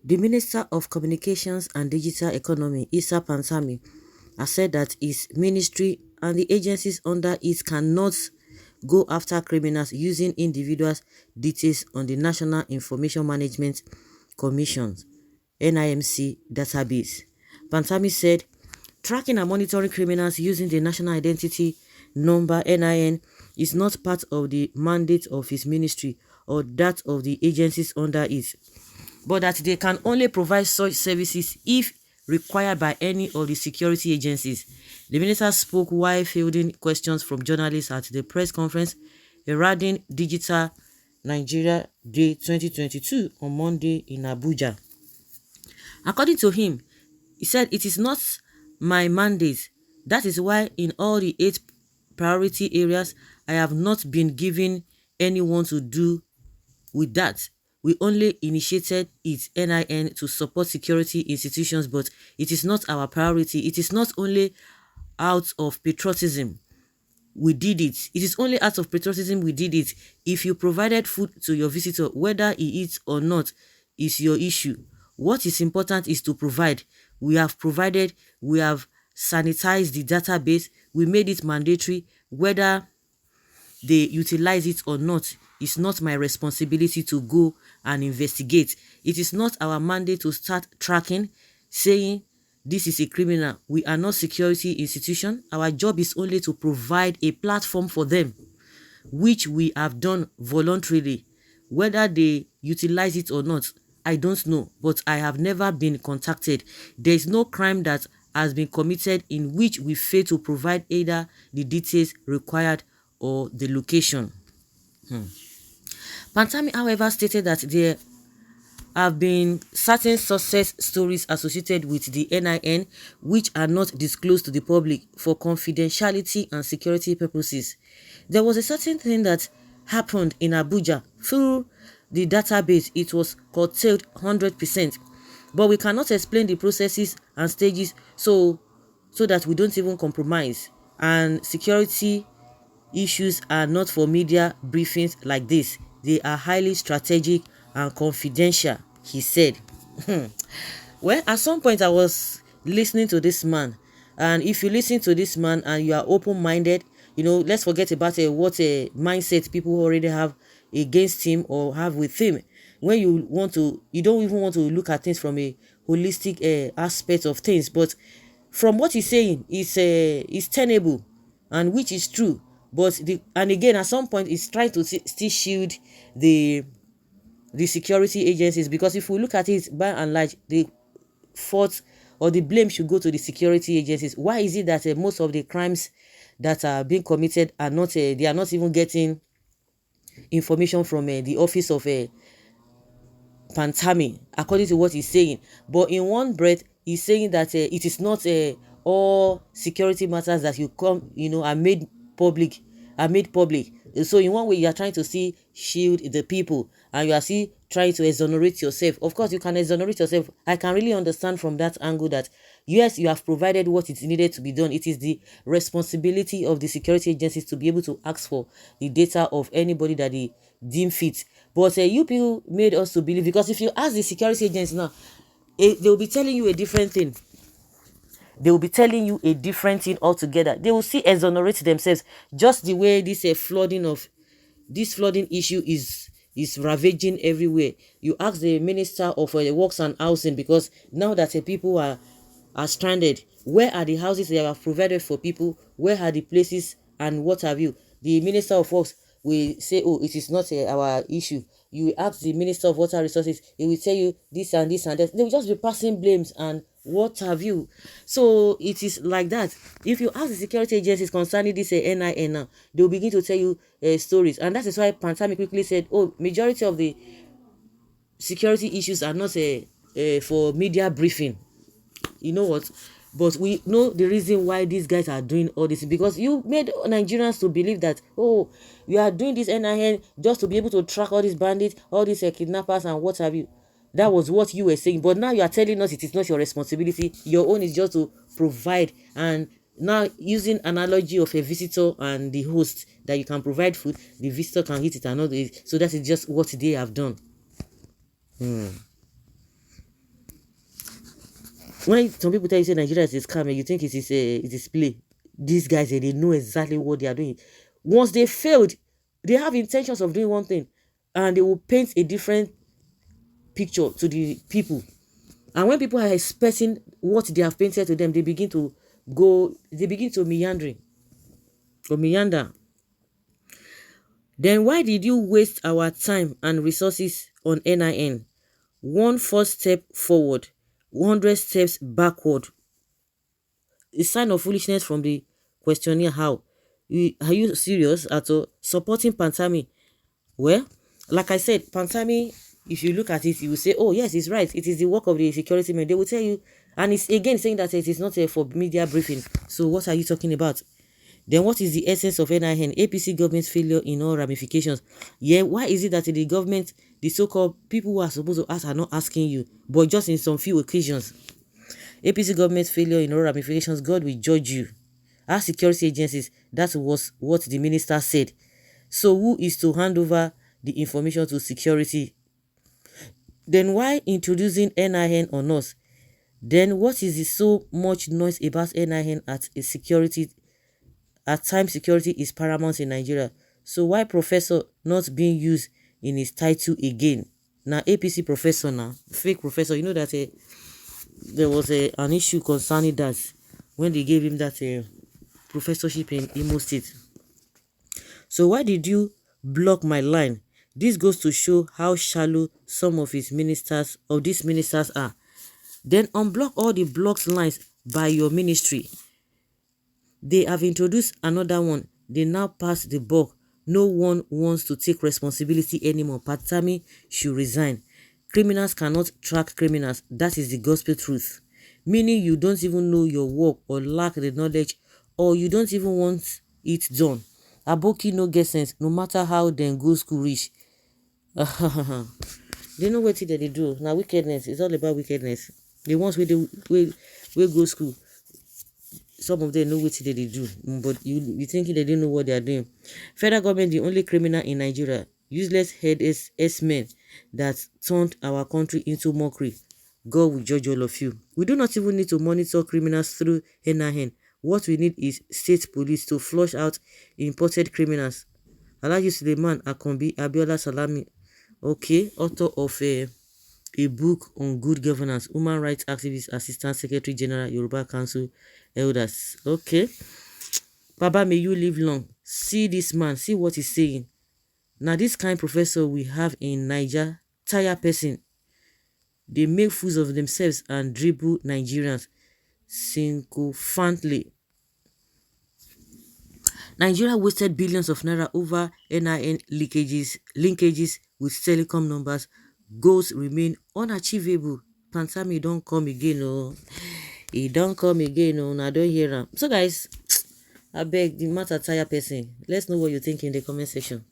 The Minister of Communications and Digital Economy, Issa Pantami, has said that his ministry and the agencies under it cannot go after criminals using individuals' details on the National Information Management Commission's NIMC database. Pantami said, tracking and monitoring criminals using the National Identity Number NIN is not part of the mandate of his ministry or that of the agencies under it, but that they can only provide such services if required by any of the security agencies. The minister spoke while fielding questions from journalists at the press conference heralding Digital Nigeria Day 2022 on Monday in Abuja. According to him, he said, "It is not my mandate. That is why in all the 8 priority areas, I have not been given anyone to do with that. We only initiated its NIN to support security institutions, but it is not our priority. It is not only out of patriotism we did it. It is only out of patriotism we did it. If you provided food to your visitor, whether he eats or not is your issue. What is important is to provide. We have provided, we have sanitized the database, we made it mandatory. Whether they utilize it or not, it's not my responsibility to go and investigate. It is not our mandate to start tracking, saying this is a criminal. We are not security institution. Our job is only to provide a platform for them, which we have done voluntarily. Whether they utilize it or not, I don't know, but I have never been contacted. There is no crime that has been committed in which we fail to provide either the details required or the location." Pantami, however, stated that there have been certain success stories associated with the NIN which are not disclosed to the public for confidentiality and security purposes. There was a certain thing that happened in Abuja through the database. It was curtailed 100%, but we cannot explain the processes and stages so that we don't even compromise, and security issues are not for media briefings like this. They are highly strategic and confidential, he said. Well, at some point I was listening to this man, and if you listen to this man and you are open-minded, let's forget about what a mindset people already have against him or have with him. When you don't even want to look at things from a holistic aspect of things, but from what he's saying is tenable, and which is true. But again, at some point, it's trying to still shield the security agencies, because if we look at it by and large, the fault or the blame should go to the security agencies. Why is it that most of the crimes that are being committed are not they are not even getting information from the office of Pantami, according to what he's saying? But in one breath, he's saying that it is not all security matters that are made public. So in one way, you are trying to see shield the people, and you are still trying to exonerate yourself. Of course, you can exonerate yourself. I can really understand from that angle that yes, you have provided what is needed to be done. It is the responsibility of the security agencies to be able to ask for the data of anybody that they deem fit. But you people made us to believe, because if you ask the security agents now, they will be telling you a different thing. They will be telling you a different thing altogether. They will still exonerate themselves, just the way this flooding issue is ravaging everywhere. You ask the Minister of Works and Housing, because now that people are stranded, where are the houses they have provided for people? Where are the places and what have you? The Minister of Works will say, oh, it is not our issue. You will ask the Minister of Water Resources, he will tell you this and this and that. They will just be passing blames and what have you. So it is like that. If you ask the security agencies concerning this NIN now, they will begin to tell you stories. And that is why Pantami quickly said, oh, majority of the security issues are not for media briefing. You know what? But we know the reason why these guys are doing all this, because you made Nigerians to believe that, oh, you are doing this NIN just to be able to track all these bandits, all these kidnappers and what have you. That was what you were saying. But now you are telling us it is not your responsibility. Your own is just to provide. And now, using analogy of a visitor and the host, that you can provide food, the visitor can eat it and not eat. So that is just what they have done. When some people tell you say Nigeria is a scam, you think it is play. These guys, they know exactly what they are doing. Once they failed, they have intentions of doing one thing, and they will paint a different picture to the people. And when people are expecting what they have painted to them, they begin to meander. Then why did you waste our time and resources on NIN? One first step forward, 100 steps backward. A sign of foolishness from the questionnaire. How? Are you serious at all? Supporting Pantami? Well, like I said, Pantami, if you look at it, you will say, oh yes, it's right. It is the work of the security men. They will tell you, and it's again saying that it is not for media briefing. So what are you talking about? Then what is the essence of NIN? APC government's failure in all ramifications. Yeah, why is it that the government, the so-called people who are supposed to ask are not asking you, but just in some few occasions? APC government's failure in all ramifications, God will judge you. Our security agencies, that was what the minister said. So who is to hand over the information to security? Then why introducing NIN on us? Then what is so much noise about NIN at a security? At times, security is paramount in Nigeria. So why professor not being used in his title again? Now APC professor, now fake professor. You know that there was an issue concerning that when they gave him that professorship in Imo State. So why did you block my line? This goes to show how shallow some of these ministers are. Then unblock all the blocked lines by your ministry. They have introduced another one. They now pass the buck. No one wants to take responsibility anymore. Pantami should resign. Criminals cannot track criminals. That is the gospel truth. Meaning you don't even know your work or lack the knowledge, or you don't even want it done. Aboki no get sense, no matter how them go school reach. They know what they do. Now wickedness, it's all about wickedness. The ones we go school, some of them know what they do, but you think they don't know what they are doing. Federal government, the only criminal in Nigeria, useless headless S-men that turned our country into mockery. God will judge all of you. We do not even need to monitor criminals through NIN. What we need is state police to flush out imported criminals. Alhaji Suleiman Akombi Abiola Salami, okay, author of a book on good governance, human rights activist, assistant secretary general, Yoruba Council Elders. Okay, Baba, may you live long. See this man, see what he's saying. Now this kind of professor we have in Niger, tired person. They make fools of themselves and dribble Nigerians sycophantly. Nigeria wasted billions of naira over NIN linkages with telecom numbers. Goals remain unachievable. Pantami don't come again, oh. He don't come again, oh. I don't hear him. So guys, I beg the matter tire person. Let's know what you think in the comment section.